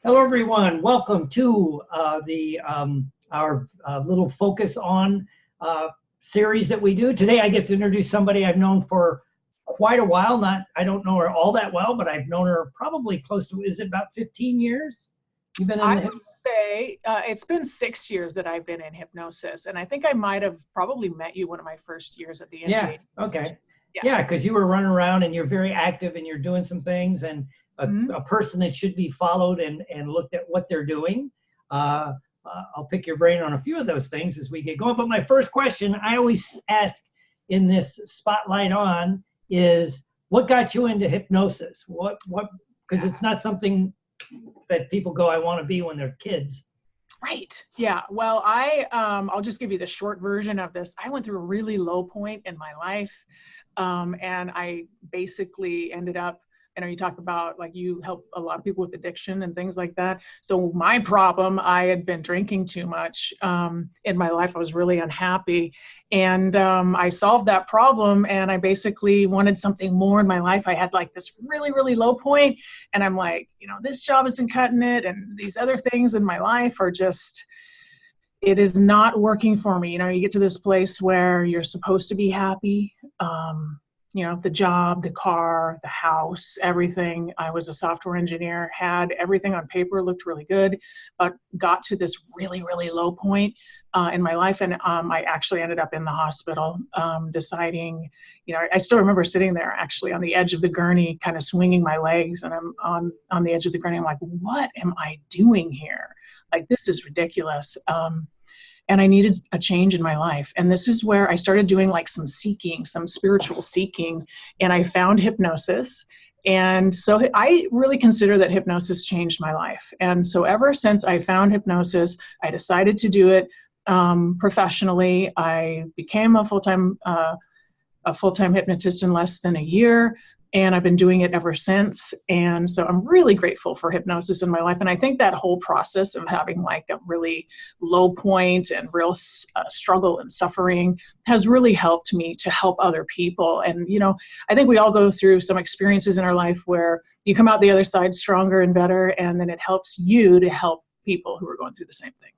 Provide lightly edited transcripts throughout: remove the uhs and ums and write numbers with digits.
Hello, everyone. Welcome to our little focus on series that we do. Today, I get to introduce somebody I've known for quite a while. I don't know her all that well, but I've known her probably close to, is it about 15 years? You've been in I the would say it's been 6 years that I've been in hypnosis, and I think I might have probably met you one of my first years at the Yeah, NGH. okay. Yeah. Yeah, because you were running around and you're very active and you're doing some things and Mhm. a person that should be followed and looked at what they're doing. Uh, I'll pick your brain on a few of those things as we get going. But my first question I always ask in this spotlight on is, what got you into hypnosis? Because it's not something that people go, I want to be when they're kids. Right. Yeah. Well, I'll just give you the short version of this. I went through a really low point in my life, and I basically ended up. I know you talk about like you help a lot of people with addiction and things like that. So my problem, I had been drinking too much in my life. I was really unhappy, and I solved that problem. And I basically wanted something more in my life. I had like this really, really low point, and I'm like, this job isn't cutting it, and these other things in my life are just, it is not working for me. You get to this place where you're supposed to be happy. The job, the car, the house, everything. I was a software engineer, had everything on paper, looked really good, but got to this really, really low point in my life. And I actually ended up in the hospital deciding, I still remember sitting there actually on the edge of the gurney, kind of swinging my legs. And I'm on the edge of the gurney. I'm like, what am I doing here? Like, this is ridiculous. And I needed a change in my life. And this is where I started doing like some seeking, some spiritual seeking, and I found hypnosis. And so I really consider that hypnosis changed my life. And so ever since I found hypnosis, I decided to do it professionally. I became a full-time hypnotist in less than a year. And I've been doing it ever since. And so I'm really grateful for hypnosis in my life. And I think that whole process of having like a really low point and real struggle and suffering has really helped me to help other people. And, I think we all go through some experiences in our life where you come out the other side stronger and better. And then it helps you to help people who are going through the same thing.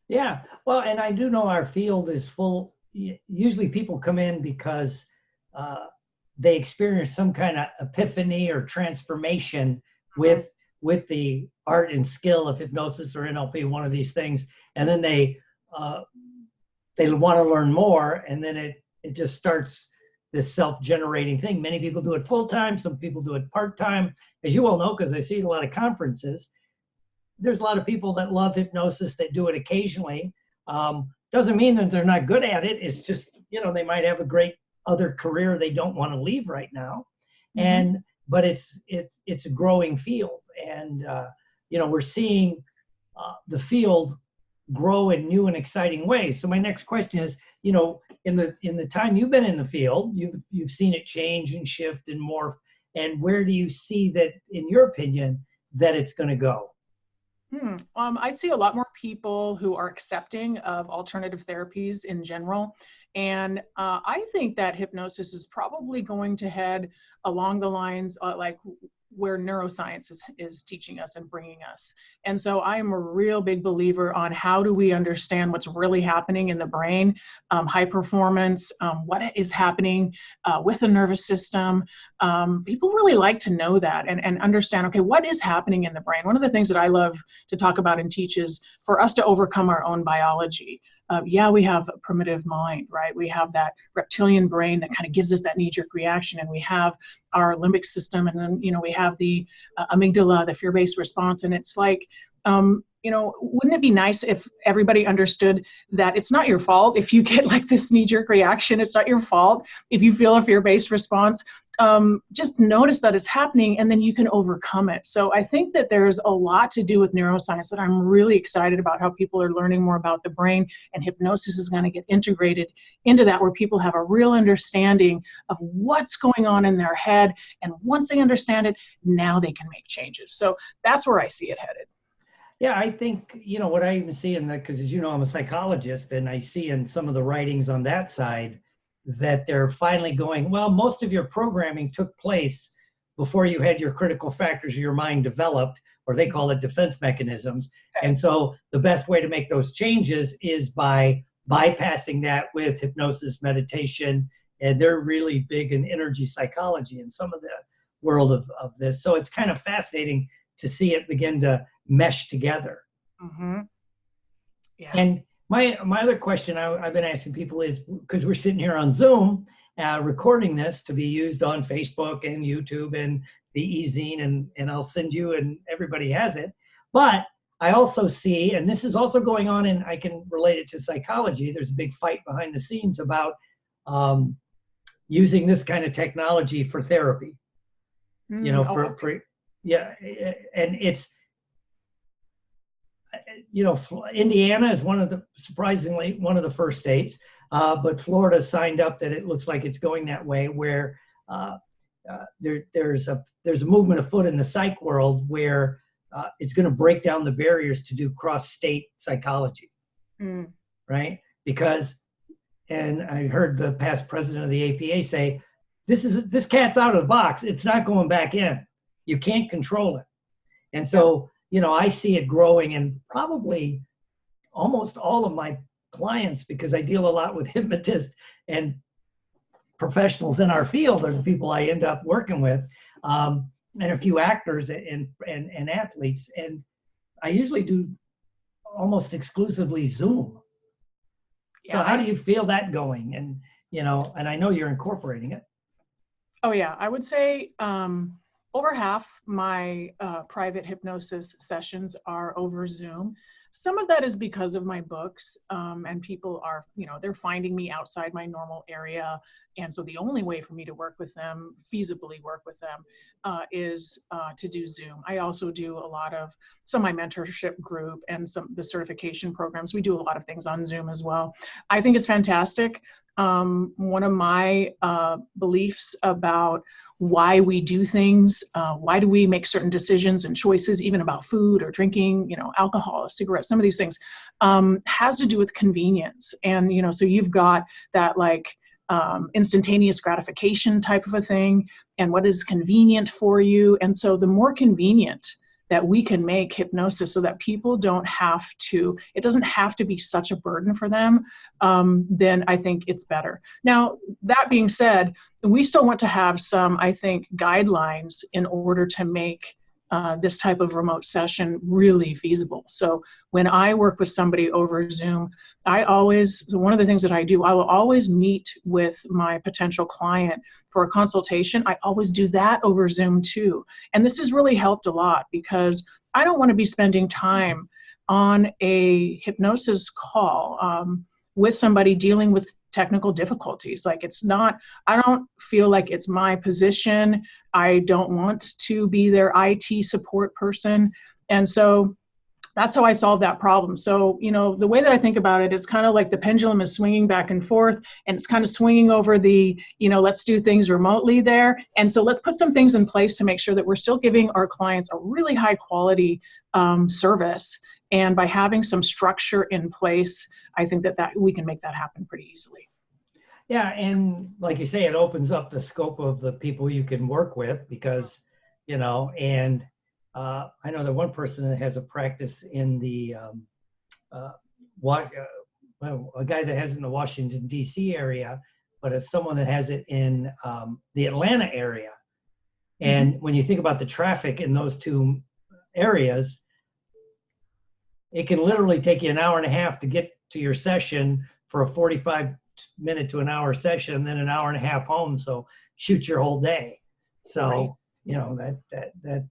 Yeah, well, and I do know our field is full. Usually people come in because they experience some kind of epiphany or transformation with the art and skill of hypnosis or NLP, one of these things, and then they want to learn more, and then it just starts this self-generating thing. Many people do it full-time, some people do it part-time. As you all know, because I see a lot of conferences, there's a lot of people that love hypnosis that do it occasionally. Doesn't mean that they're not good at it. It's just, they might have a great other career they don't want to leave right now. But it's a growing field, and we're seeing the field grow in new and exciting ways. So my next question is, in the time you've been in the field, you've seen it change and shift and morph, and where do you see that, in your opinion, that it's going to go? I see a lot more people who are accepting of alternative therapies in general. And I think that hypnosis is probably going to head along the lines like where neuroscience is teaching us and bringing us. And so I'm a real big believer on how do we understand what's really happening in the brain, high performance, what is happening with the nervous system. People really like to know that and understand, okay, what is happening in the brain? One of the things that I love to talk about and teach is for us to overcome our own biology. We have a primitive mind, right? We have that reptilian brain that kind of gives us that knee-jerk reaction, and we have our limbic system, and then, we have the amygdala, the fear-based response, and it's like, wouldn't it be nice if everybody understood that it's not your fault if you get like this knee-jerk reaction? It's not your fault if you feel a fear-based response. Just notice that it's happening, and then you can overcome it. So I think that there's a lot to do with neuroscience that I'm really excited about, how people are learning more about the brain, and hypnosis is going to get integrated into that, where people have a real understanding of what's going on in their head. And once they understand it, now they can make changes. So that's where I see it headed. Yeah, I think, what I even see in that, because as you know, I'm a psychologist, and I see in some of the writings on that side that they're finally going, well, most of your programming took place before you had your critical factors of your mind developed, or they call it defense mechanisms. And so the best way to make those changes is by bypassing that with hypnosis, meditation, and they're really big in energy psychology and some of the world of this. So it's kind of fascinating to see it begin to mesh together. Mm-hmm. Yeah. And my other question I've been asking people is, because we're sitting here on Zoom, recording this to be used on Facebook and YouTube and the e-zine, and I'll send you, and everybody has it. But I also see, and this is also going on, and I can relate it to psychology, there's a big fight behind the scenes about using this kind of technology for therapy. You know, for yeah, and it's, you know, Indiana is surprisingly one of the first states, but Florida signed up that it looks like it's going that way, where there's a movement afoot in the psych world where it's going to break down the barriers to do cross-state psychology, right? Because, and I heard the past president of the APA say, this cat's out of the box. It's not going back in. You can't control it. And so, you know, I see it growing, and probably almost all of my clients, because I deal a lot with hypnotists and professionals in our field, are the people I end up working with, and a few actors and athletes. And I usually do almost exclusively Zoom. So how do you feel that going? And, you know, and I know you're incorporating it. Oh yeah, I would say over half my private hypnosis sessions are over Zoom. Some of that is because of my books, and people are, you know, they're finding me outside my normal area. And so the only way for me to work with them, feasibly work with them, is to do Zoom. I also do a lot of some of my mentorship group and the certification programs. We do a lot of things on Zoom as well. I think it's fantastic. One of my beliefs about why we do things, why do we make certain decisions and choices, even about food or drinking, you know, alcohol, cigarettes, some of these things, has to do with convenience. And, you know, so you've got that like instantaneous gratification type of a thing, and what is convenient for you. And so the more convenient that we can make hypnosis so that people don't have to, it doesn't have to be such a burden for them, then I think it's better. Now, that being said, we still want to have some, I think, guidelines in order to make this type of remote session really feasible. So when I work with somebody over Zoom, so one of the things that I do, I will always meet with my potential client for a consultation. I always do that over Zoom too. And this has really helped a lot, because I don't want to be spending time on a hypnosis call with somebody dealing with technical difficulties. Like, it's not, I don't feel like it's my position. I don't want to be their IT support person. And so that's how I solve that problem. So, you know, the way that I think about it is kind of like the pendulum is swinging back and forth, and it's kind of swinging over the, you know, let's do things remotely there. And so let's put some things in place to make sure that we're still giving our clients a really high quality service. And by having some structure in place, I think that we can make that happen pretty easily. Yeah, and like you say, it opens up the scope of the people you can work with, because, you know, and I know that one person that has a practice in the, a guy that has it in the Washington, D.C. area, but as someone that has it in the Atlanta area. And when you think about the traffic in those two areas, it can literally take you an hour and a half to get to your session for a 45-minute to an hour session, and then an hour and a half home. So shoot your whole day. So, right. You know,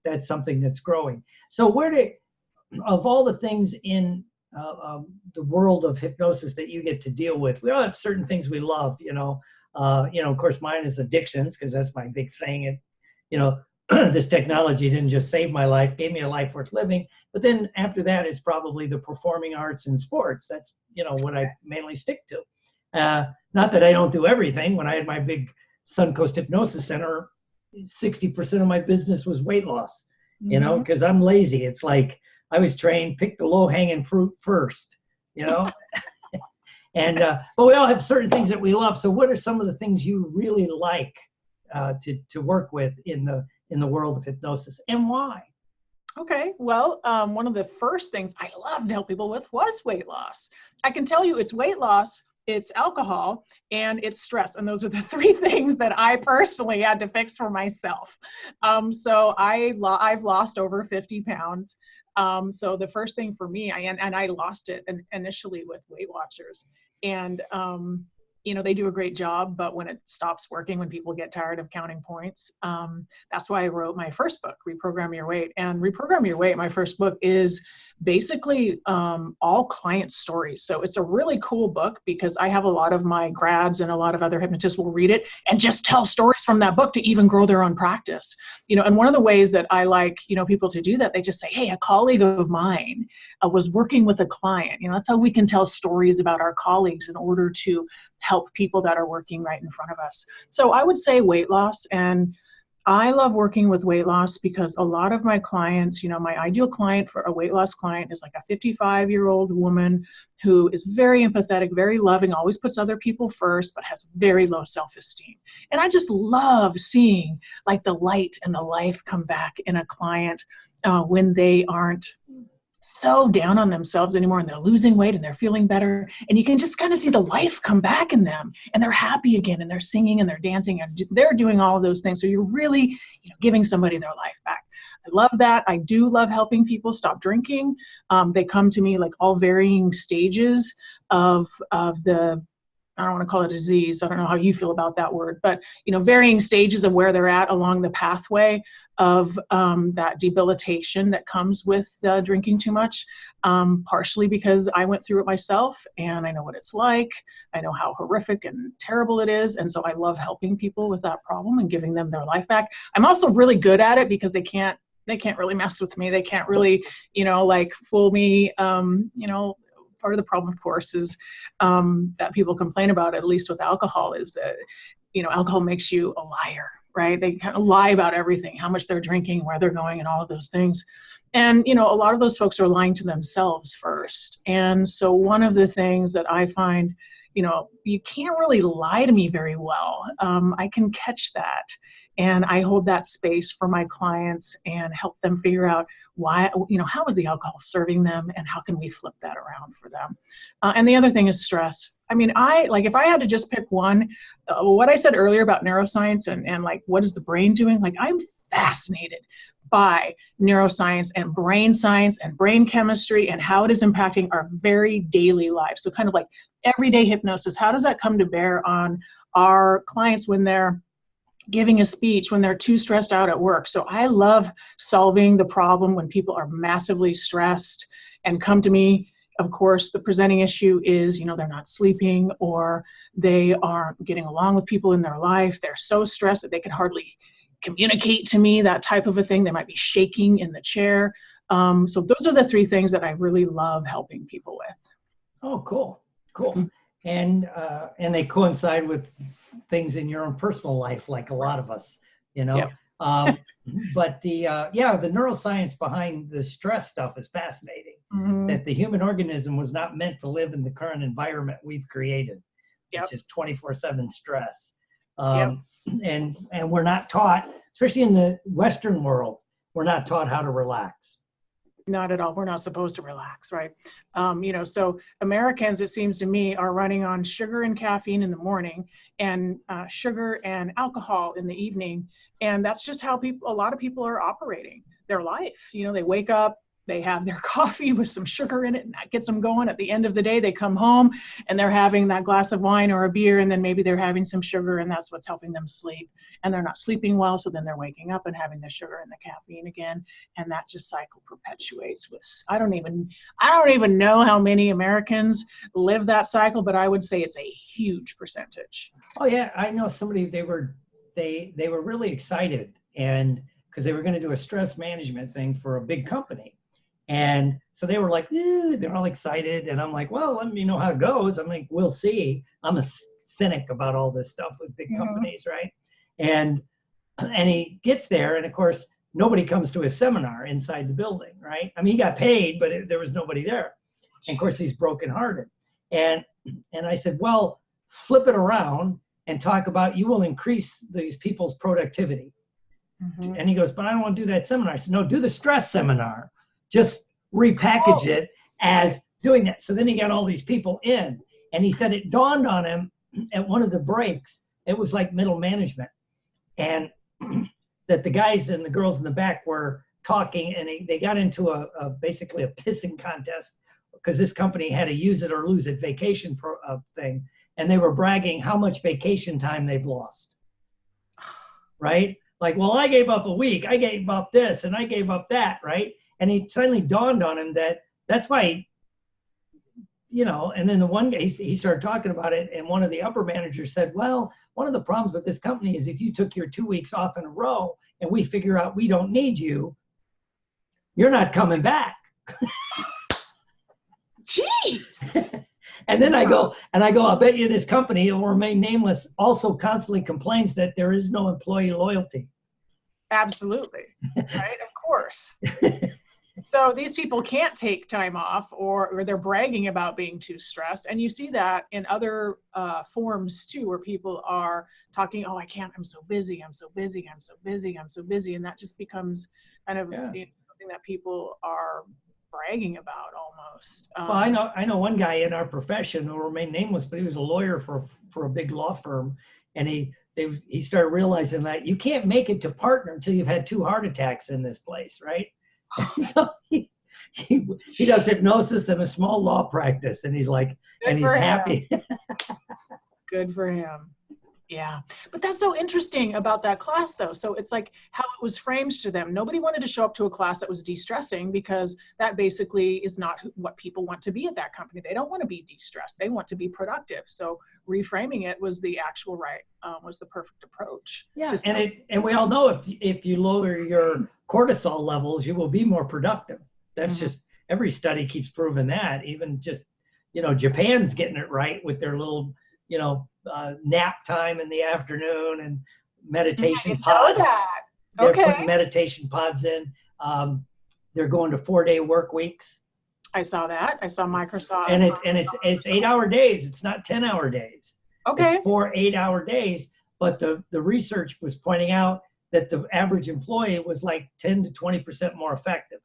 that's something that's growing. So of all the things in the world of hypnosis that you get to deal with, we all have certain things we love, you know, of course mine is addictions, because that's my big thing. And, you know, this technology didn't just save my life, gave me a life worth living. But then after that is probably the performing arts and sports. That's, you know, what I mainly stick to. Not that I don't do everything. When I had my big Suncoast Hypnosis Center, 60% of my business was weight loss, you know, because I'm lazy. It's like I was trained, pick the low-hanging fruit first, you know. And but we all have certain things that we love. So what are some of the things you really like to work with in in the world of hypnosis, and why? Okay, well, one of the first things I loved to help people with was weight loss. I can tell you it's weight loss, it's alcohol, and it's stress. And those are the three things that I personally had to fix for myself. So I've lost over 50 pounds. So the first thing for me, I lost it initially with Weight Watchers. And they do a great job, but when it stops working, when people get tired of counting points, that's why I wrote my first book, Reprogram Your Weight. And Reprogram Your Weight, my first book, is basically all client stories. So it's a really cool book because I have a lot of my grads and a lot of other hypnotists will read it and just tell stories from that book to even grow their own practice. And one of the ways that I like, people to do that, they just say, hey, a colleague of mine was working with a client. That's how we can tell stories about our colleagues in order to help people that are working right in front of us. So I would say weight loss. And I love working with weight loss because a lot of my clients, my ideal client for a weight loss client is like a 55-year-old woman who is very empathetic, very loving, always puts other people first, but has very low self-esteem. And I just love seeing like the light and the life come back in a client when they aren't so down on themselves anymore and they're losing weight and they're feeling better. And you can just kind of see the life come back in them and they're happy again and they're singing and they're dancing and they're doing all of those things. So you're really, giving somebody their life back. I love that. I do love helping people stop drinking. They come to me like all varying stages of the, I don't want to call it a disease. I don't know how you feel about that word, but, varying stages of where they're at along the pathway of that debilitation that comes with drinking too much, partially because I went through it myself and I know what it's like. I know how horrific and terrible it is. And so I love helping people with that problem and giving them their life back. I'm also really good at it because they can't really mess with me. They can't really, fool me, Part of the problem, of course, is that people complain about, at least with alcohol, is that, alcohol makes you a liar, right? They kind of lie about everything, how much they're drinking, where they're going, and all of those things. And, a lot of those folks are lying to themselves first. And so one of the things that I find, you can't really lie to me very well. I can catch that. And I hold that space for my clients and help them figure out why, how is the alcohol serving them and how can we flip that around for them? And the other thing is stress. I mean, if I had to just pick one, what I said earlier about neuroscience and like, what is the brain doing? Like, I'm fascinated by neuroscience and brain science and brain chemistry and how it is impacting our very daily lives. So kind of like everyday hypnosis, how does that come to bear on our clients when they're giving a speech, when they're too stressed out at work? So I love solving the problem when people are massively stressed and come to me. Of course, the presenting issue is, they're not sleeping or they aren't getting along with people in their life. They're so stressed that they can hardly communicate to me, that type of a thing. They might be shaking in the chair. So those are the three things that I really love helping people with. Oh, cool. And they coincide with things in your own personal life, like a lot of us, Yep. But the neuroscience behind the stress stuff is fascinating. Mm-hmm. That the human organism was not meant to live in the current environment we've created, Yep. which is 24/7 stress. Yep. And we're not taught, especially in the Western world, we're not taught how to relax. Not at all. We're not supposed to relax, right? So Americans, it seems to me, are running on sugar and caffeine in the morning and sugar and alcohol in the evening. And that's just how a lot of people are operating their life. They wake up, they have their coffee with some sugar in it, and that gets them going. At the end of the day, they come home and they're having that glass of wine or a beer, and then maybe they're having some sugar, and that's what's helping them sleep. And they're not sleeping well, so then they're waking up and having the sugar and the caffeine again, and that just cycle perpetuates with, I don't even know how many Americans live that cycle, but I would say it's a huge percentage. Oh yeah, I know somebody, they were really excited, and because they were going to do a stress management thing for a big company. And so they were like, they're all excited. And I'm like, well, let me know how it goes. I'm like, we'll see. I'm a cynic about all this stuff with big companies, right? And he gets there, and of course, nobody comes to his seminar inside the building, right? I mean, he got paid, but there was nobody there. And of course, he's brokenhearted. And I said, well, flip it around and talk about, you will increase these people's productivity. And he goes, but I don't want to do that seminar. I said, no, do the stress seminar. Just repackage it as doing that. So then he got all these people in, and he said it dawned on him at one of the breaks, it was like middle management, and that the guys and the girls in the back were talking, and they got into basically a pissing contest because this company had a use it or lose it vacation thing, and they were bragging how much vacation time they've lost, right? Like, well, I gave up a week, I gave up this, and I gave up that, right? And it suddenly dawned on him that that's why, you know, and then the one guy, he started talking about it, and one of the upper managers said, well, one of the problems with this company is if you took your 2 weeks off in a row and we figure out we don't need you, you're not coming back. Jeez. And then I go, I'll bet you this company, it will remain nameless, also constantly complains that there is no employee loyalty. Absolutely. Right? Of course. So these people can't take time off, or they're bragging about being too stressed. And you see that in other forums too, where people are talking, oh, I can't, I'm so busy, I'm so busy, I'm so busy, I'm so busy. And that just becomes kind of something that people are bragging about almost. Well, I know one guy in our profession who will remain nameless, but he was a lawyer for a big law firm. And he started realizing that you can't make it to partner until you've had 2 heart attacks in this place, right? So he does hypnosis in a small law practice, and he's like, and he's happy. Good for him. Yeah. But that's so interesting about that class though. So it's like how it was framed to them. Nobody wanted to show up to a class that was de-stressing, because that basically is not what people want to be at that company. They don't want to be de-stressed. They want to be productive. So reframing it was the actual was the perfect approach. Yeah. And we all know if you lower your cortisol levels, you will be more productive. That's just, every study keeps proving that. Even just, you know, Japan's getting it right with their little, you know, nap time in the afternoon and meditation pods. They're putting meditation pods in. They're going to 4-day work weeks. I saw that. I saw Microsoft. And it's 8-hour days. It's not 10-hour days. Okay. It's 4 8-hour days. But the research was pointing out that the average employee was like 10 to 20% more effective.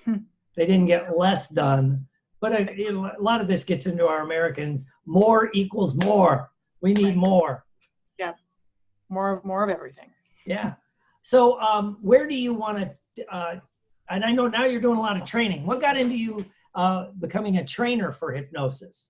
They didn't get less done. But a lot of this gets into our Americans. More equals more. We need more. Yeah, more of everything. Yeah. So where do you want to, and I know now you're doing a lot of training. What got into you becoming a trainer for hypnosis?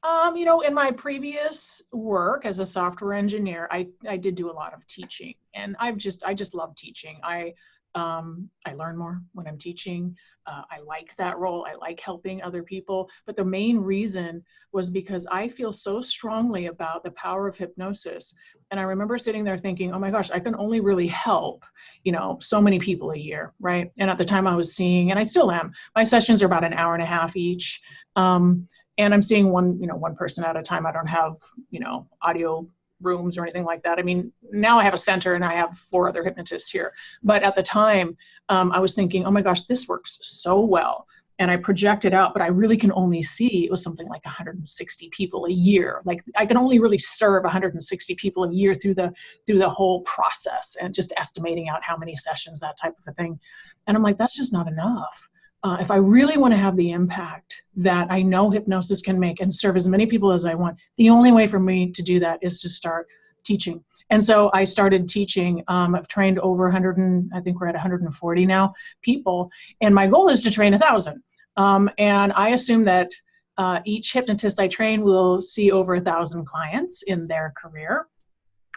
You know, in my previous work as a software engineer, I did do a lot of teaching, and I just love teaching. I learn more when I'm teaching. I like that role. I like helping other people. But the main reason was because I feel so strongly about the power of hypnosis. And I remember sitting there thinking, oh my gosh, I can only really help, you know, so many people a year, right? And at the time I was seeing, and I still am, my sessions are about an hour and a half each. And I'm seeing one person at a time. I don't have, you know, audio rooms or anything like that. I mean, now I have a center and I have 4 other hypnotists here. But at the time, I was thinking, oh my gosh, this works so well. And I projected out, but I really can only see, it was something like 160 people a year. Like I can only really serve 160 people a year through the whole process, and just estimating out how many sessions, that type of a thing. And I'm like, that's just not enough. If I really want to have the impact that I know hypnosis can make and serve as many people as I want, the only way for me to do that is to start teaching. And so I started teaching. I've trained over 100, I think we're at 140 now, people. And my goal is to train 1,000. And I assume that each hypnotist I train will see over 1,000 clients in their career.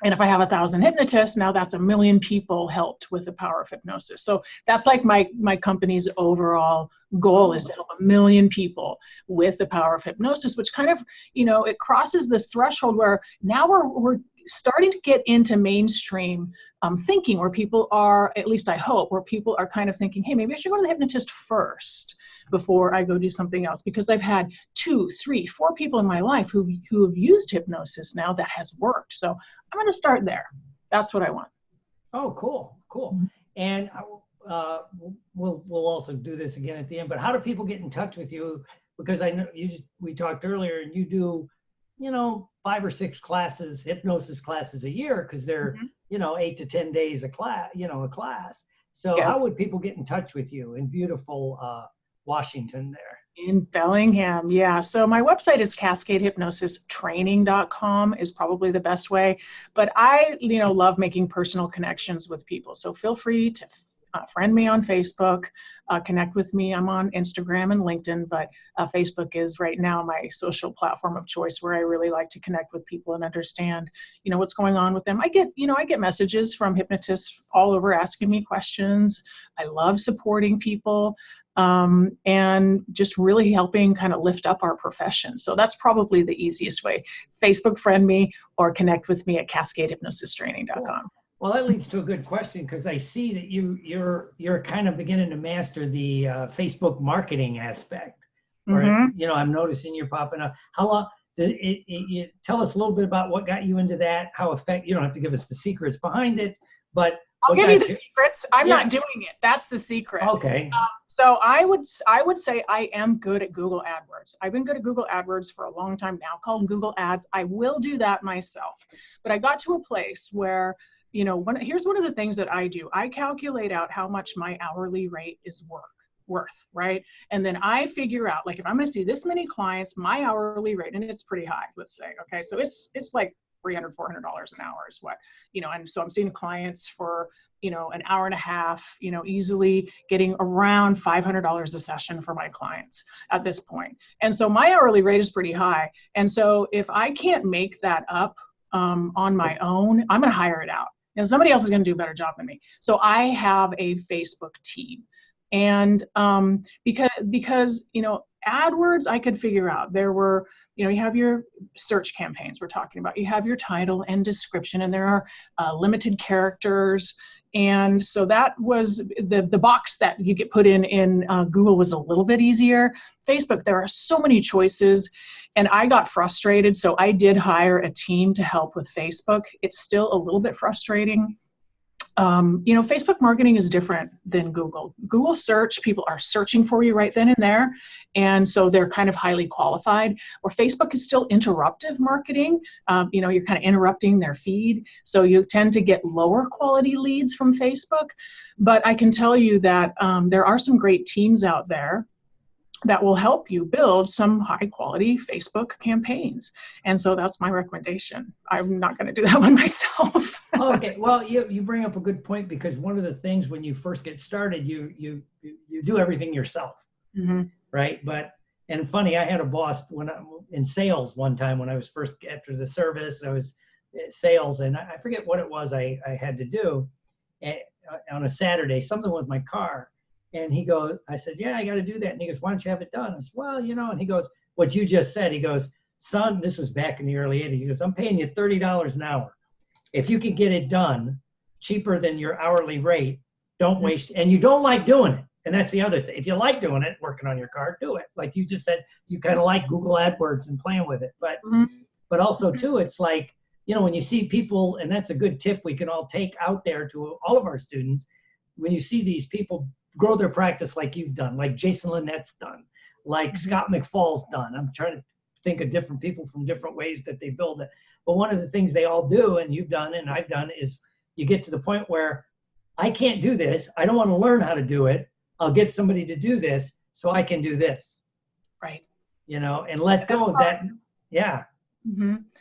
And if I have 1,000 hypnotists, now that's 1 million people helped with the power of hypnosis. So that's like my company's overall goal, is to help 1 million people with the power of hypnosis, which kind of, you know, it crosses this threshold where now we're starting to get into mainstream thinking, where people are, at least I hope, where people are kind of thinking, hey, maybe I should go to the hypnotist first before I go do something else, because I've had 2, 3, 4 people in my life who have used hypnosis now that has worked. So I'm going to start there. That's what I want. Oh, cool. And we'll also do this again at the end, but how do people get in touch with you? Because I know we talked earlier, and you do you know, 5 or 6 classes, hypnosis classes a year, because they're, you know, 8 to 10 days a class, you know, a class. So Yeah. how would people get in touch with you in beautiful Washington there? In Bellingham, yeah. So my website is cascadehypnosistraining.com is probably the best way. But I, love making personal connections with people. So feel free to friend me on Facebook, connect with me. I'm on Instagram and LinkedIn, but Facebook is right now my social platform of choice where I really like to connect with people and understand, what's going on with them. I get messages from hypnotists all over asking me questions. I love supporting people. And just really helping kind of lift up our profession. So that's probably the easiest way. Facebook friend me or connect with me at cascadehypnosistraining.com. Well, that leads to a good question, because I see that you're kind of beginning to master the Facebook marketing aspect. Or, I'm noticing you're popping up. How long? Tell us a little bit about what got you into that. You don't have to give us the secrets behind it, but I'll give you the secrets. I'm not doing it. That's the secret. Okay. So I would say I am good at Google AdWords. I've been good at Google AdWords for a long time now, called Google Ads. I will do that myself. But I got to a place where, here's one of the things that I do. I calculate out how much my hourly rate is worth, right? And then I figure out, like, if I'm going to see this many clients, my hourly rate, and it's pretty high, let's say, okay, so it's like $300, $400 an hour is what, and so I'm seeing clients for, an hour and a half, easily getting around $500 a session for my clients at this point. And so my hourly rate is pretty high. And so if I can't make that up on my own, I'm going to hire it out. And somebody else is going to do a better job than me. So I have a Facebook team. And because AdWords, I could figure out. There were, you have your search campaigns we're talking about. You have your title and description, and there are limited characters. And so that was the box that you get put in Google was a little bit easier. Facebook, there are so many choices, and I got frustrated. So I did hire a team to help with Facebook. It's still a little bit frustrating. Facebook marketing is different than Google. Google search, people are searching for you right then and there. And so they're kind of highly qualified. Or Facebook is still interruptive marketing. You're kind of interrupting their feed. So you tend to get lower quality leads from Facebook. But I can tell you that there are some great teams out there that will help you build some high quality Facebook campaigns. And so that's my recommendation. I'm not going to do that one myself. Okay. Well, you bring up a good point, because one of the things when you first get started, you do everything yourself. Right. And funny, I had a boss when in sales one time when I was first after the service, I was sales, and I forget what it was I had to do on a Saturday, something with my car. And I said, yeah, I got to do that. And he goes, why don't you have it done? I said, well, and he goes, what you just said, he goes, son, this was back in the early 80s. He goes, I'm paying you $30 an hour. If you can get it done cheaper than your hourly rate, don't waste, and you don't like doing it. And that's the other thing. If you like doing it, working on your car, do it. Like you just said, you kind of like Google AdWords and playing with it. But also too, it's like, when you see people, and that's a good tip we can all take out there to all of our students, when you see these people grow their practice like you've done, like Jason Linnett's done, like Scott McFall's done. I'm trying to think of different people from different ways that they build it. But one of the things they all do, and you've done and I've done, is you get to the point where I can't do this. I don't want to learn how to do it. I'll get somebody to do this so I can do this. Right. And let go of that. Yeah.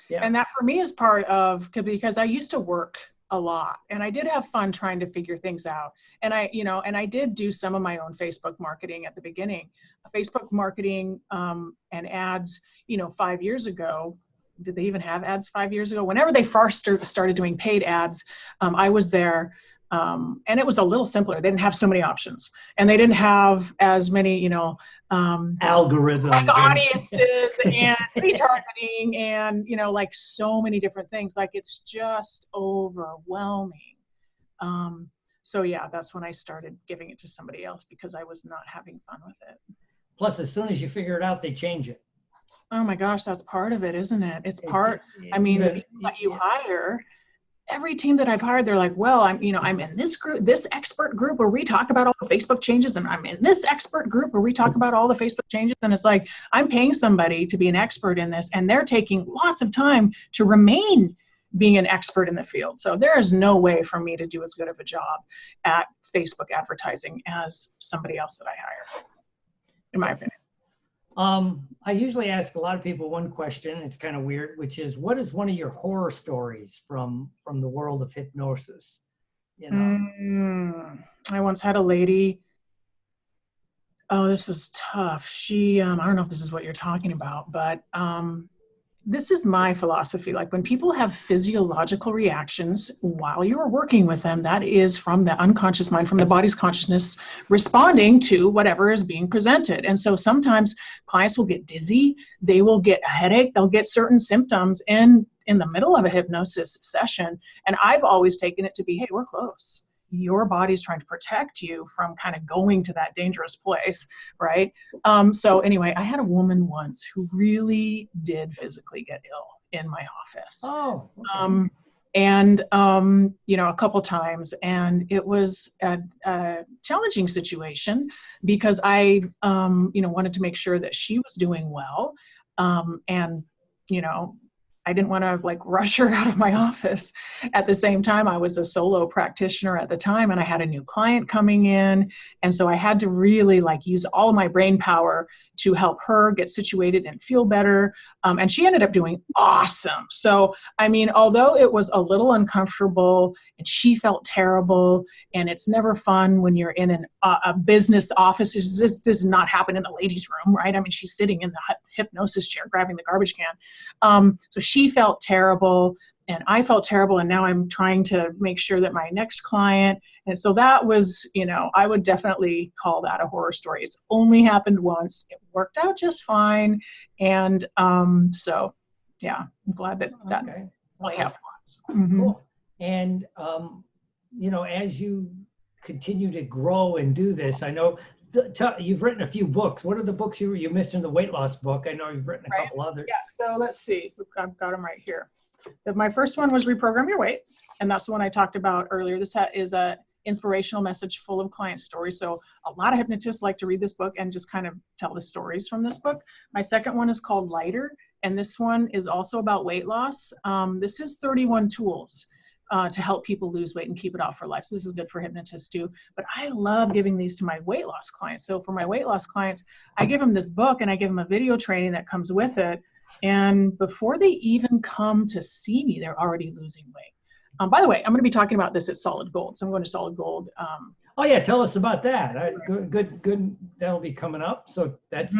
Yeah. And that for me is part of, because I used to work a lot, and I did have fun trying to figure things out. And I did do some of my own Facebook marketing at the beginning. Facebook marketing and ads, 5 years ago. Did they even have ads 5 years ago? Whenever they first started doing paid ads, I was there. And it was a little simpler. They didn't have so many options, and they didn't have as many, algorithms, like audiences and retargeting, and like so many different things. Like it's just overwhelming. So yeah, that's when I started giving it to somebody else, because I was not having fun with it. Plus, as soon as you figure it out, they change it. Oh my gosh, that's part of it, isn't it? It's part. I mean, the people that you hire, every team that I've hired, they're like, well, I'm in this group, this expert group where we talk about all the Facebook changes, and I'm in this expert group where we talk about all the Facebook changes. And it's like, I'm paying somebody to be an expert in this, and they're taking lots of time to remain being an expert in the field. So there is no way for me to do as good of a job at Facebook advertising as somebody else that I hire, in my opinion. I usually ask a lot of people one question. It's kind of weird, which is, what is one of your horror stories from the world of hypnosis? You know, I once had a lady. Oh, this was tough. She, I don't know if this is what you're talking about, but this is my philosophy. Like, when people have physiological reactions while you are working with them, that is from the unconscious mind, from the body's consciousness responding to whatever is being presented. And so sometimes clients will get dizzy, they will get a headache, they'll get certain symptoms in the middle of a hypnosis session. And I've always taken it to be, hey, we're close. Your body's trying to protect you from kind of going to that dangerous place, right? So anyway, I had a woman once who really did physically get ill in my office. Oh, okay. A couple times, and it was a challenging situation because I, wanted to make sure that she was doing well, I didn't want to like rush her out of my office. At the same time, I was a solo practitioner at the time, and I had a new client coming in. And so I had to really like use all of my brain power to help her get situated and feel better. And she ended up doing awesome. So, I mean, although it was a little uncomfortable and she felt terrible, and it's never fun when you're in a business office. This does not happen in the ladies' room, right? I mean, she's sitting in the hypnosis chair, grabbing the garbage can. So she felt terrible and I felt terrible. And now I'm trying to make sure that my next client, and so that was, I would definitely call that a horror story. It's only happened once. It worked out just fine. And so, yeah, I'm glad that only happened once. Mm-hmm. Cool. And, as you continue to grow and do this, I know you've written a few books. What are the books you missed in the weight loss book? I know you've written a couple others. Yeah, so let's see. I've got them right here. My first one was Reprogram Your Weight, and that's the one I talked about earlier. This is a inspirational message full of client stories. So a lot of hypnotists like to read this book and just kind of tell the stories from this book. My second one is called Lighter, and this one is also about weight loss. This is 31 tools to help people lose weight and keep it off for life. So this is good for hypnotists too. But I love giving these to my weight loss clients. So for my weight loss clients, I give them this book and I give them a video training that comes with it. And before they even come to see me, they're already losing weight. By the way, I'm going to be talking about this at Solid Gold. So I'm going to Solid Gold. Oh yeah, tell us about that. Good. That'll be coming up. So that's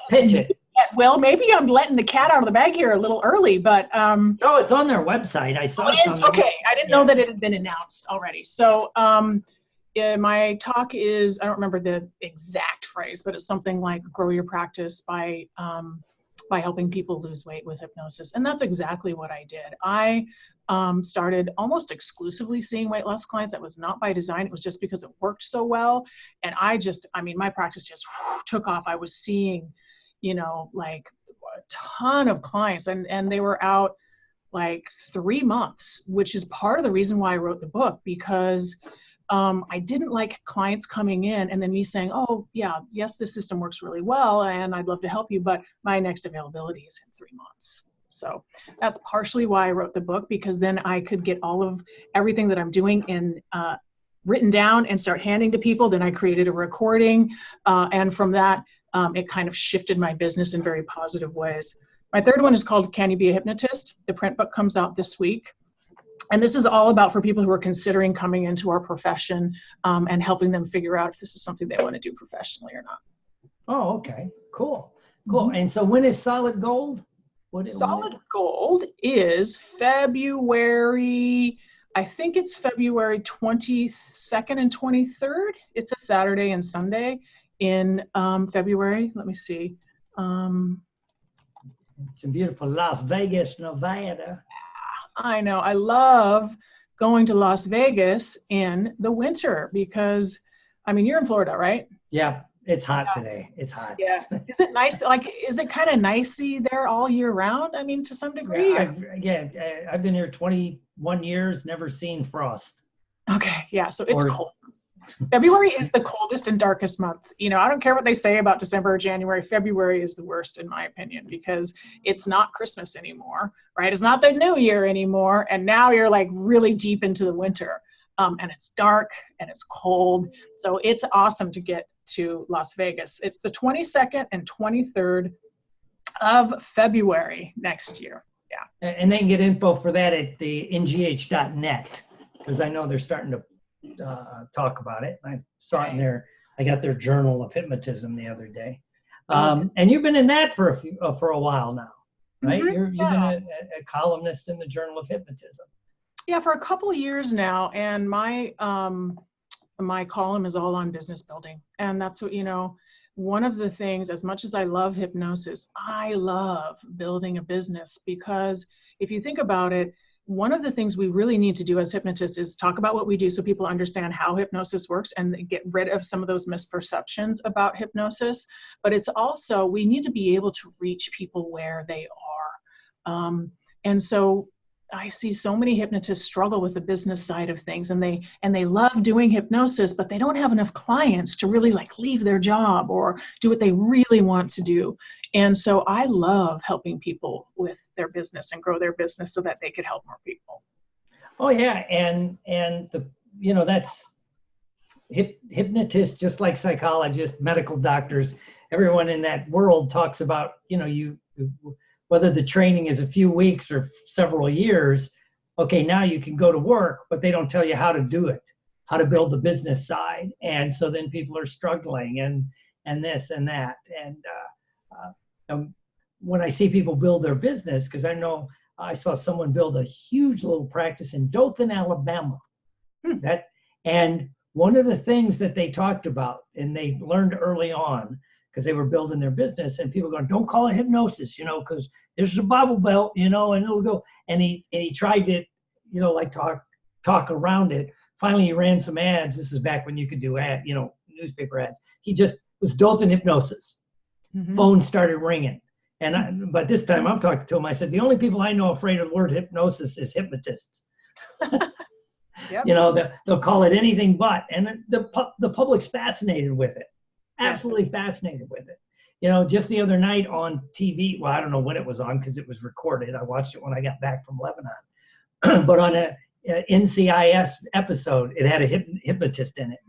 pitch it. Well, maybe I'm letting the cat out of the bag here a little early, but oh, it's on their website. I saw it. Okay, I didn't know that it had been announced already. So my talk is, I don't remember the exact phrase, but it's something like grow your practice by helping people lose weight with hypnosis. And that's exactly what I did. I started almost exclusively seeing weight loss clients. That was not by design. It was just because it worked so well. And my practice just took off. I was seeing, like a ton of clients, and they were out like 3 months, which is part of the reason why I wrote the book, because I didn't like clients coming in and then me saying, oh yeah, yes, this system works really well and I'd love to help you, but my next availability is in 3 months. So that's partially why I wrote the book, because then I could get all of everything that I'm doing in written down and start handing to people. Then I created a recording, and from that, it kind of shifted my business in very positive ways. My third one is called Can You Be a Hypnotist? The print book comes out this week. And this is all about for people who are considering coming into our profession and helping them figure out if this is something they want to do professionally or not. Oh, okay. Cool. Mm-hmm. And so when is Solid Gold? Solid Gold is February, I think it's February 22nd and 23rd. It's a Saturday and Sunday in February. Let me see. It's in beautiful Las Vegas, Nevada. I know. I love going to Las Vegas in the winter because, I mean, you're in Florida, right? Yeah. It's hot today. It's hot. Yeah. Is it nice? Like, is it kind of nicey there all year round? I mean, to some degree. I've been here 21 years, never seen frost. Okay. Yeah. So it's cold. February is the coldest and darkest month. You know, I don't care what they say about December or January. February is the worst, in my opinion, because it's not Christmas anymore, right? It's not the new year anymore. And now you're like really deep into the winter. And it's dark and it's cold. So it's awesome to get to Las Vegas. It's the 22nd and 23rd of February next year. Yeah. And they can get info for that at the ngh.net, because I know they're starting to talk about it. I saw it in there. I got their journal of hypnotism the other day. And you've been in that for a while now, right? Mm-hmm. You've been a columnist in the Journal of Hypnotism. Yeah, for a couple of years now. And my column is all on business building. And that's what, you know, one of the things, as much as I love hypnosis, I love building a business, because if you think about it, one of the things we really need to do as hypnotists is talk about what we do so people understand how hypnosis works and get rid of some of those misperceptions about hypnosis. But it's also, we need to be able to reach people where they are. And so I see so many hypnotists struggle with the business side of things, and they love doing hypnosis, but they don't have enough clients to really like leave their job or do what they really want to do. And so I love helping people with their business and grow their business so that they could help more people. Oh yeah, and the, you know, that's hypnotists, just like psychologists, medical doctors, everyone in that world talks about, you know, whether the training is a few weeks or several years. Okay, now you can go to work, but they don't tell you how to do it, how to build the business side. And so then people are struggling and this and that. And when I see people build their business, because I know I saw someone build a huge little practice in Dothan, Alabama. And one of the things that they talked about, and they learned early on, because they were building their business, and people going, don't call it hypnosis, you know, because there's a Bible belt, you know, and it'll go. And he tried to, you know, like talk around it. Finally, he ran some ads. This is back when you could do newspaper ads. He just was Dothan Hypnosis. Mm-hmm. Phone started ringing. But this time I'm talking to him. I said, the only people I know afraid of the word hypnosis is hypnotists. Yep. You know, they'll call it anything but. And the public's fascinated with it. Absolutely fascinated with it. You know, just the other night on TV, well, I don't know when it was on because it was recorded. I watched it when I got back from Lebanon. But on a NCIS episode, it had a hypnotist in it.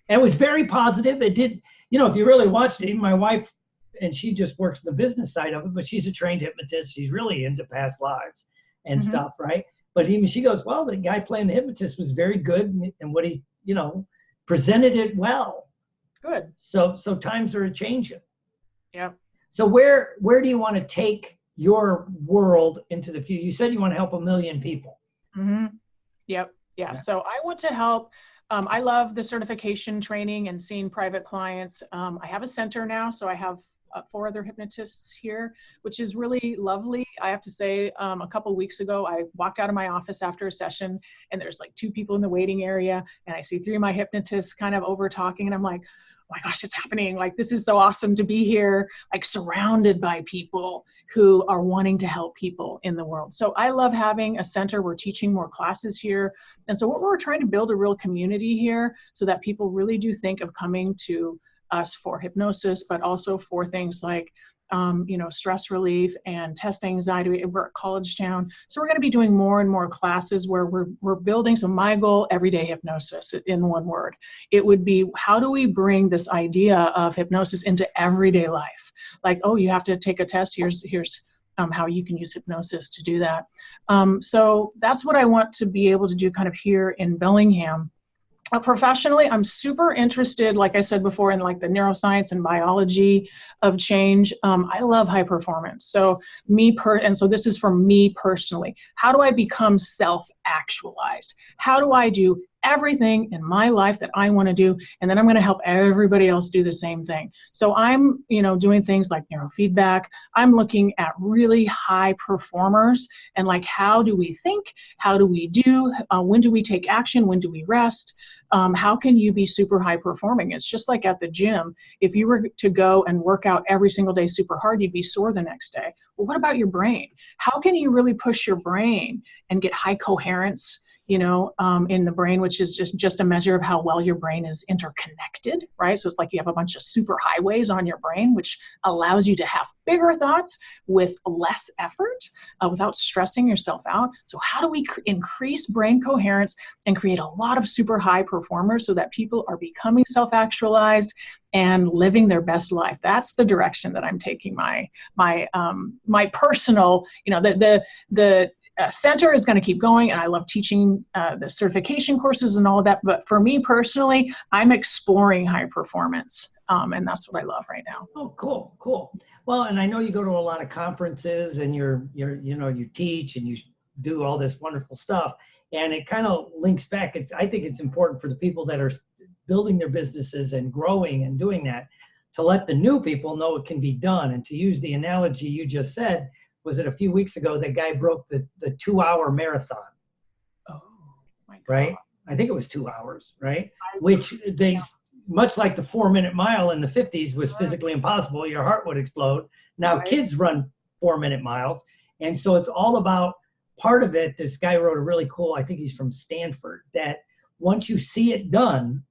And it was very positive. It did, you know, if you really watched it, even my wife, and she just works the business side of it, but she's a trained hypnotist. She's really into past lives and stuff, right? But even she goes, well, the guy playing the hypnotist was very good, and what he, you know, presented it well. Good. So times are changing. Yeah. So where do you want to take your world into the future? You said you want to help 1 million people. Mm-hmm. Yep. Yeah. So I want to help. I love the certification training and seeing private clients. I have a center now, so I have 4 other hypnotists here, which is really lovely. I have to say, a couple of weeks ago, I walked out of my office after a session, and there's like 2 people in the waiting area, and I see 3 of my hypnotists kind of over talking, and I'm like, oh my gosh, it's happening. Like, this is so awesome to be here, like surrounded by people who are wanting to help people in the world. So I love having a center. We're teaching more classes here. And so what we're trying to build a real community here so that people really do think of coming to us for hypnosis, but also for things like, you know, stress relief and test anxiety. We're at College Town. So we're going to be doing more and more classes where we're building. So my goal, everyday hypnosis, in one word, it would be, how do we bring this idea of hypnosis into everyday life? Like, oh, you have to take a test. Here's how you can use hypnosis to do that. So that's what I want to be able to do kind of here in Bellingham. Professionally, I'm super interested, like I said before, in like the neuroscience and biology of change. I love high performance. So and so this is for me personally. How do I become self-actualized? How do I do everything in my life that I want to do, and then I'm going to help everybody else do the same thing. So I'm, doing things like neurofeedback. I'm looking at really high performers and like, how do we think? How do we do? When do we take action? When do we rest? How can you be super high performing? It's just like at the gym. If you were to go and work out every single day super hard, you'd be sore the next day. Well, what about your brain? How can you really push your brain and get high coherence, in the brain, which is just a measure of how well your brain is interconnected, right? So it's like you have a bunch of super highways on your brain, which allows you to have bigger thoughts with less effort, without stressing yourself out. So how do we increase brain coherence and create a lot of super high performers so that people are becoming self-actualized and living their best life? That's the direction that I'm taking my personal, the center is going to keep going, and I love teaching the certification courses and all of that. But for me personally, I'm exploring high performance, and that's what I love right now. Oh, cool. Well, and I know you go to a lot of conferences, and you teach and you do all this wonderful stuff, and it kind of links back. I think it's important for the people that are building their businesses and growing and doing that to let the new people know it can be done. And to use the analogy you just said, was it a few weeks ago that guy broke the 2-hour marathon? Oh my God. Right? I think it was 2 hours, right? Which they, much like the 4-minute mile in the 50s was physically impossible. Your heart would explode. Now kids run 4-minute miles. And so it's all about part of it. This guy wrote a really cool, I think he's from Stanford, that once you see it done,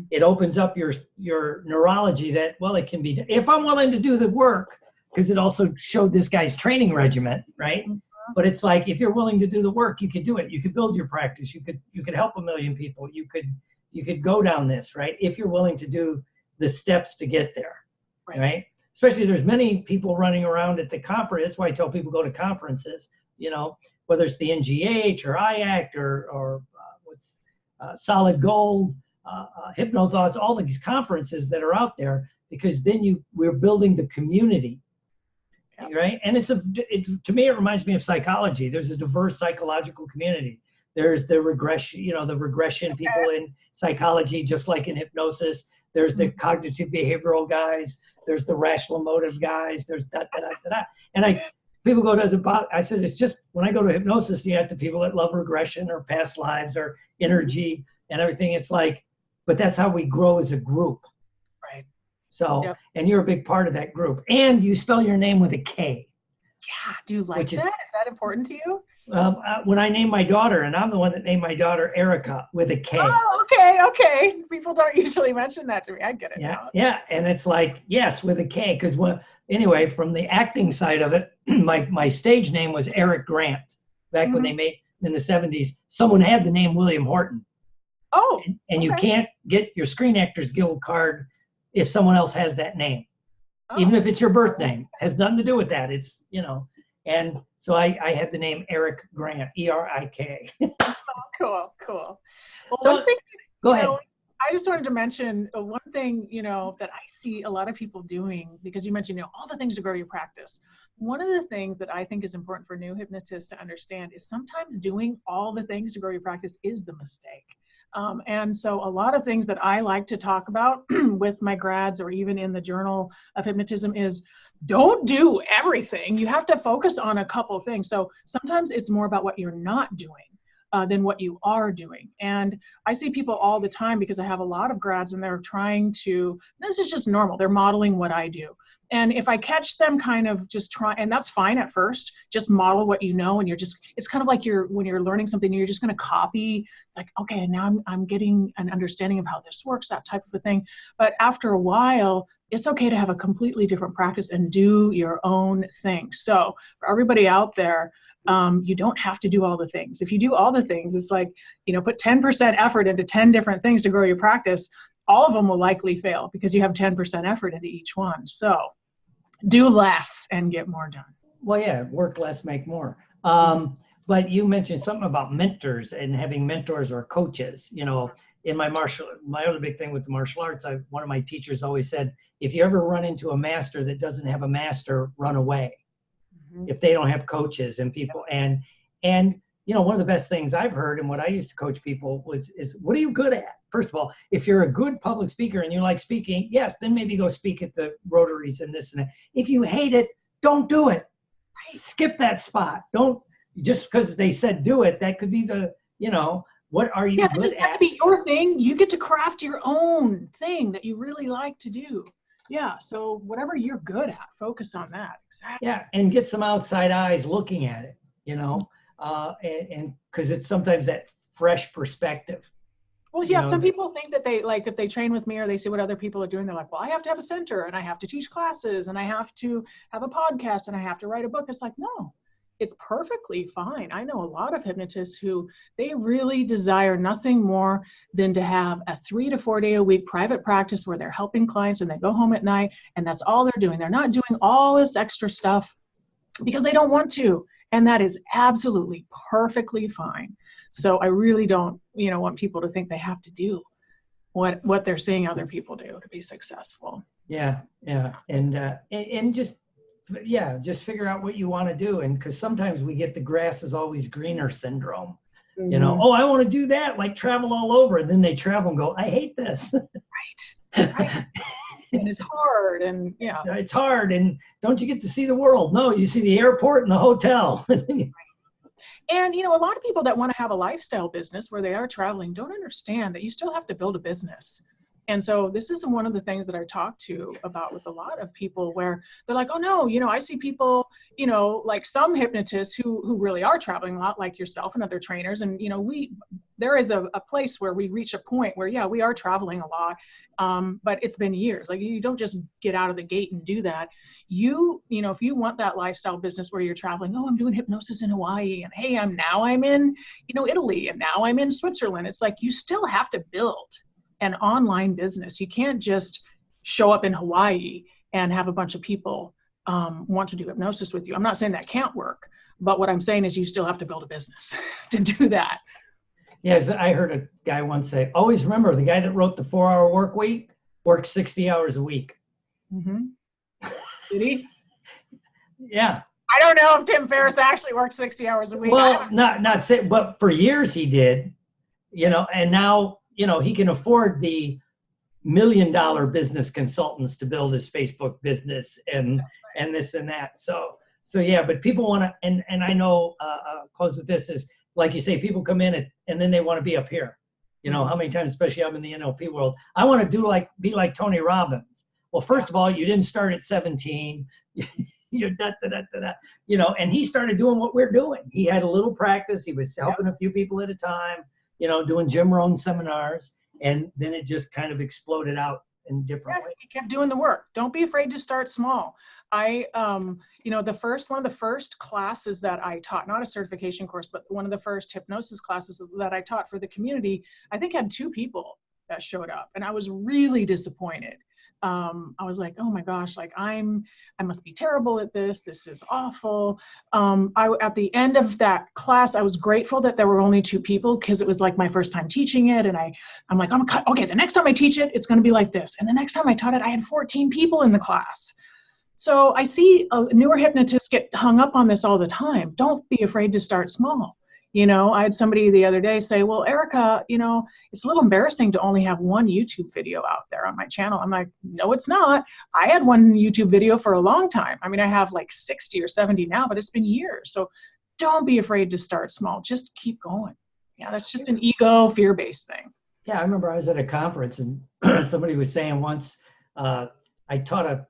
it opens up your neurology that, well, it can be done. If I'm willing to do the work, because it also showed this guy's training regimen, right? But it's like, if you're willing to do the work, you could do it. You could build your practice. You could help 1 million people. You could go down this, right? If you're willing to do the steps to get there, right? Especially there's many people running around at the conference. That's why I tell people go to conferences, whether it's the NGH or IACT or what's Solid Gold, Hypnothoughts, all of these conferences that are out there, because then we're building the community. Right? And to me, it reminds me of psychology. There's a diverse psychological community. There's the regression, the regression people in psychology, just like in hypnosis. There's the cognitive behavioral guys. There's the rational emotive guys. There's that. And people go, does it bother? I said, it's just, when I go to hypnosis, you have the people that love regression or past lives or energy and everything. It's like, but that's how we grow as a group. Right. So, and you're a big part of that group. And you spell your name with a K. Yeah, do you like that? Is that important to you? When I named my daughter, and I'm the one that named my daughter Erika with a K. Oh, okay. People don't usually mention that to me. I get it now. Yeah, and it's like, yes, with a K. Because anyway, from the acting side of it, my stage name was Eric Grant. Back when they made, in the 70s, someone had the name William Horton. Oh, and you can't get your Screen Actors Guild card if someone else has that name, even if it's your birth name. It has nothing to do with that. It's, and so I had the name Eric Grant, E-R-I-K. Cool. Well, So, one thing, go ahead. I just wanted to mention one thing, that I see a lot of people doing, because you mentioned, all the things to grow your practice. One of the things that I think is important for new hypnotists to understand is sometimes doing all the things to grow your practice is the mistake. And so a lot of things that I like to talk about with my grads, or even in the Journal of Hypnotism, is don't do everything. You have to focus on a couple things. So sometimes it's more about what you're not doing than what you are doing. And I see people all the time, because I have a lot of grads and they're trying to, this is just normal, they're modeling what I do. And if I catch them kind of just try, and that's fine at first, just model what you know, and it's kind of like when you're learning something, you're just going to copy, like, okay, now I'm getting an understanding of how this works, that type of a thing. But after a while, it's okay to have a completely different practice and do your own thing. So for everybody out there, you don't have to do all the things. If you do all the things, it's like, put 10% effort into 10 different things to grow your practice. All of them will likely fail because you have 10% effort into each one. So do less and get more done. Well, yeah, work less, make more. But you mentioned something about mentors and having mentors or coaches. In my other big thing with the martial arts, one of my teachers always said, if you ever run into a master that doesn't have a master, run away. If they don't have coaches and people, and one of the best things I've heard and what I used to coach people is what are you good at? First of all, if you're a good public speaker and you like speaking, yes, then maybe go speak at the Rotaries and this and that. If you hate it, don't do it. Skip that spot. Don't, just because they said do it, that could be the, what are you good at? It doesn't have to be your thing. You get to craft your own thing that you really like to do. Yeah, so whatever you're good at, focus on that. Exactly. Yeah, and get some outside eyes looking at it, and because it's sometimes that fresh perspective. Well, yeah, some people think that they, like, if they train with me or they see what other people are doing, they're like, well, I have to have a center and I have to teach classes and I have to have a podcast and I have to write a book. It's like, no, it's perfectly fine. I know a lot of hypnotists who they really desire nothing more than to have a 3 to 4 day a week private practice where they're helping clients and they go home at night and that's all they're doing. They're not doing all this extra stuff because they don't want to. And that is absolutely perfectly fine. So I really don't, want people to think they have to do what they're seeing other people do to be successful. Yeah. And just figure out what you want to do. And because sometimes we get the grass is always greener syndrome. Mm-hmm. Oh, I want to do that, like travel all over. And then they travel and go, I hate this. Right. And it's hard. And yeah. It's hard. And don't you get to see the world? No, you see the airport and the hotel. And, a lot of people that want to have a lifestyle business where they are traveling don't understand that you still have to build a business. And so this is one of the things that I talk to about with a lot of people where they're like, oh no, I see people, like some hypnotists who really are traveling a lot, like yourself and other trainers. And, there is a place where we reach a point where, yeah, we are traveling a lot. But it's been years. Like you don't just get out of the gate and do that. If you want that lifestyle business where you're traveling, oh, I'm doing hypnosis in Hawaii and hey, I'm in, Italy and now I'm in Switzerland. It's like, you still have to build an online business. You can't just show up in Hawaii and have a bunch of people want to do hypnosis with you. I'm not saying that can't work, but what I'm saying is you still have to build a business to do that. Yes, I heard a guy once say, always remember the guy that wrote the 4-hour work week worked 60 hours a week. Mm-hmm. Did he? Yeah. I don't know if Tim Ferriss actually worked 60 hours a week. Well, not say, but for years he did, and now, he can afford the $1 million business consultants to build his Facebook business and this and that. So yeah, but people want to, and I know, close with this is, like you say, people come in and then they want to be up here. How many times, especially I'm in the NLP world, I want to be like Tony Robbins. Well, first of all, you didn't start at 17. You're and he started doing what we're doing. He had a little practice. He was helping a few people at a time, doing Jim Rohn seminars. And then it just kind of exploded out in different ways. He kept doing the work. Don't be afraid to start small. I, one of the first classes that I taught, not a certification course, but one of the first hypnosis classes that I taught for the community, I think had 2 people that showed up. And I was really disappointed. I was like, oh my gosh, like I must be terrible at this. This is awful. At the end of that class, I was grateful that there were only 2 people because it was like my first time teaching it. And I'm like, okay, the next time I teach it, it's going to be like this. And the next time I taught it, I had 14 people in the class. So I see newer hypnotists get hung up on this all the time. Don't be afraid to start small. I had somebody the other day say, well, Erika, it's a little embarrassing to only have 1 YouTube video out there on my channel. I'm like, no, it's not. I had 1 YouTube video for a long time. I mean, I have like 60 or 70 now, but it's been years. So don't be afraid to start small. Just keep going. Yeah, that's just an ego, fear-based thing. Yeah, I remember I was at a conference and somebody was saying once, I taught it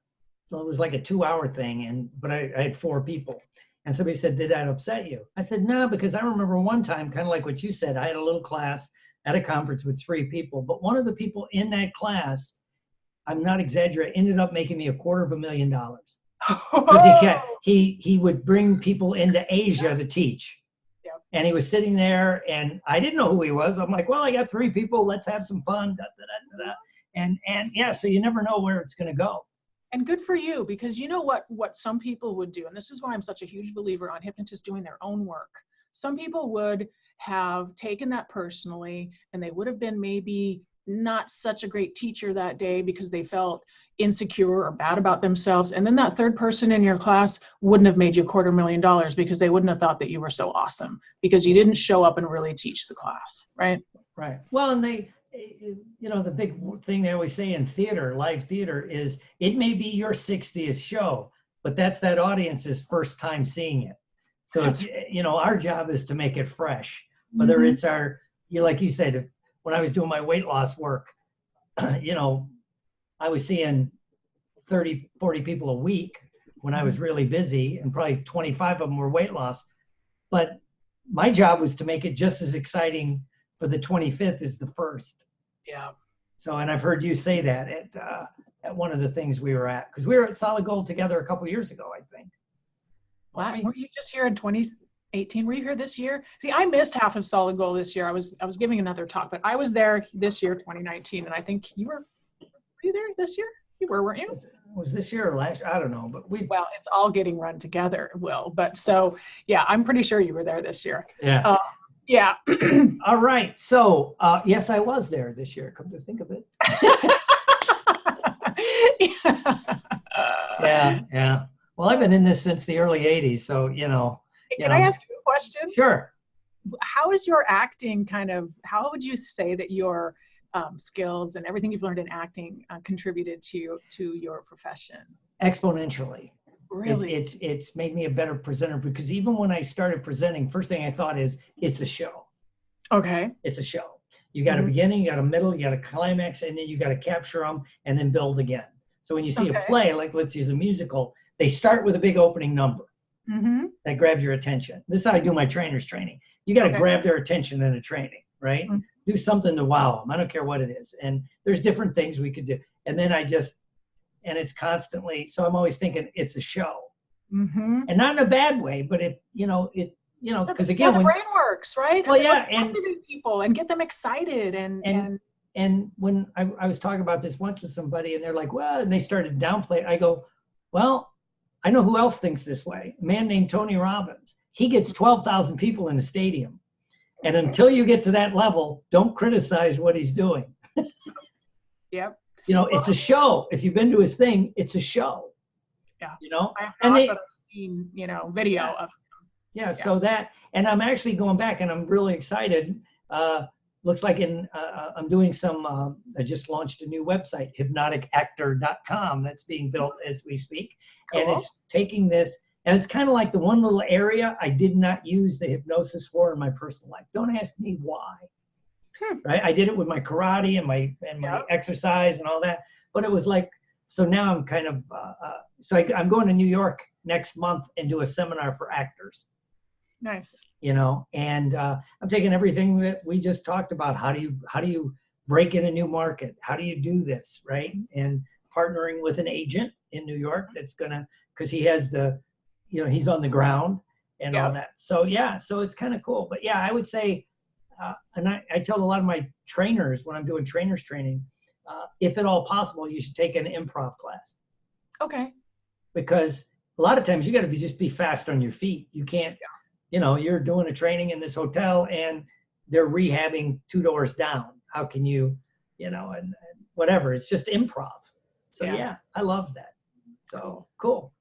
was like a 2-hour thing, but I had 4 people. And somebody said, did that upset you? I said, no, because I remember one time, kind of like what you said, I had a little class at a conference with 3 people, but one of the people in that class, I'm not exaggerating, ended up making me $250,000. Because he would bring people into Asia to teach. Yep. And he was sitting there and I didn't know who he was. I'm like, well, I got 3 people, let's have some fun. And yeah, so you never know where it's going to go. And good for you, because you know what some people would do, and this is why I'm such a huge believer on hypnotists doing their own work. Some people would have taken that personally, and they would have been maybe not such a great teacher that day because they felt, insecure or bad about themselves. And then that third person in your class wouldn't have made you $250,000 because they wouldn't have thought that you were so awesome because you didn't show up and really teach the class, right? Right. Well, and they, the big thing they always say in theater, live theater, is it may be your 60th show, but that's that audience's first time seeing it. So it's, our job is to make it fresh, whether it's our, like you said, when I was doing my weight loss work, I was seeing 30, 40 people a week when I was really busy, and probably 25 of them were weight loss. But my job was to make it just as exciting for the 25th as the first. Yeah. So, and I've heard you say that at one of the things we were at, because we were at Solid Gold together a couple of years ago, I think. Wow. Were you just here in 2018? Were you here this year? See, I missed half of Solid Gold this year. I was giving another talk, but I was there this year, 2019, and I think you were you there this year? You were, weren't you? Was this year or last? I don't know, but well, it's all getting run together, Will. But so, yeah, I'm pretty sure you were there this year. Yeah. Yeah. All right. So, yes, I was there this year. Come to think of it. Yeah. Well, I've been in this since the early 80s. So, Can I ask you a question? Sure. How is your acting how would you say that your skills and everything you've learned in acting contributed to your profession? Exponentially. Really? It's made me a better presenter, because even when I started presenting, first thing I thought is it's a show. Okay. It's a show. You got a beginning, you got a middle, you got a climax, and then you got to capture them and then build again. So when you see a play, like let's use a musical, they start with a big opening number that grabs your attention. This is how I do my trainer's training. You got to grab their attention in a training, right? Do something to wow them. I don't care what it is. And there's different things we could do. And then and it's constantly, so I'm always thinking it's a show. And not in a bad way, but because again, the brain works, right? Well, yeah, and activate people and get them excited and when I was talking about this once with somebody, and they're like, well, and they started to downplay it. I go, well, I know who else thinks this way. A man named Tony Robbins. He gets 12,000 people in a stadium. And until you get to that level, don't criticize what he's doing. Yep. It's a show. If you've been to his thing, it's a show. Yeah. I've seen, video of. Yeah. So and I'm actually going back, and I'm really excited. Looks like I'm doing some, I just launched a new website, hypnoticactor.com, that's being built as we speak. Cool. And it's taking this, and it's kind of like the one little area I did not use the hypnosis for in my personal life. Don't ask me why. Right? I did it with my karate and my exercise and all that, but it was like, so now I'm kind of, I'm going to New York next month and do a seminar for actors. Nice. And I'm taking everything that we just talked about. How do you break in a new market? How do you do this, right? And partnering with an agent in New York that's because he has he's on the ground and all that. So so it's kind of cool. But yeah, I would say, and I tell a lot of my trainers when I'm doing trainers training, if at all possible, you should take an improv class. Okay. Because a lot of times you got to just be fast on your feet. You can't. You're doing a training in this hotel and they're rehabbing 2 doors down. How can you, and whatever. It's just improv. So yeah, I love that. So cool.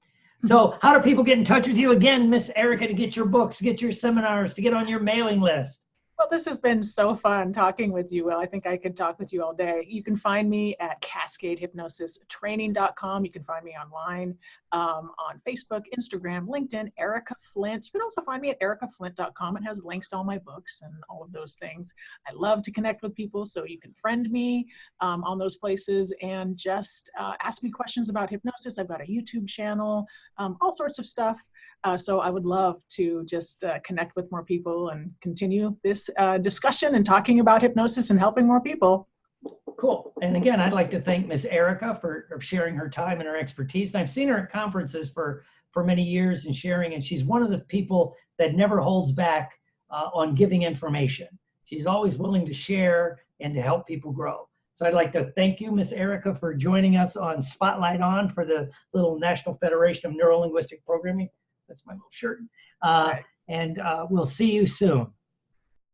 So how do people get in touch with you again, Miss Erika, to get your books, get your seminars, to get on your mailing list? Well, this has been so fun talking with you, Will. I think I could talk with you all day. You can find me at CascadeHypnosisTraining.com. You can find me online on Facebook, Instagram, LinkedIn, Erika Flint. You can also find me at ErikaFlint.com. It has links to all my books and all of those things. I love to connect with people, so you can friend me on those places and just ask me questions about hypnosis. I've got a YouTube channel, all sorts of stuff. So I would love to just connect with more people and continue this discussion and talking about hypnosis and helping more people. Cool. And again, I'd like to thank Miss Erika for sharing her time and her expertise. And I've seen her at conferences for many years and sharing, and she's one of the people that never holds back on giving information. She's always willing to share and to help people grow. So I'd like to thank you, Miss Erika, for joining us on Spotlight On for the little National Federation of Neuro-Linguistic Programming. That's my little shirt. And we'll see you soon.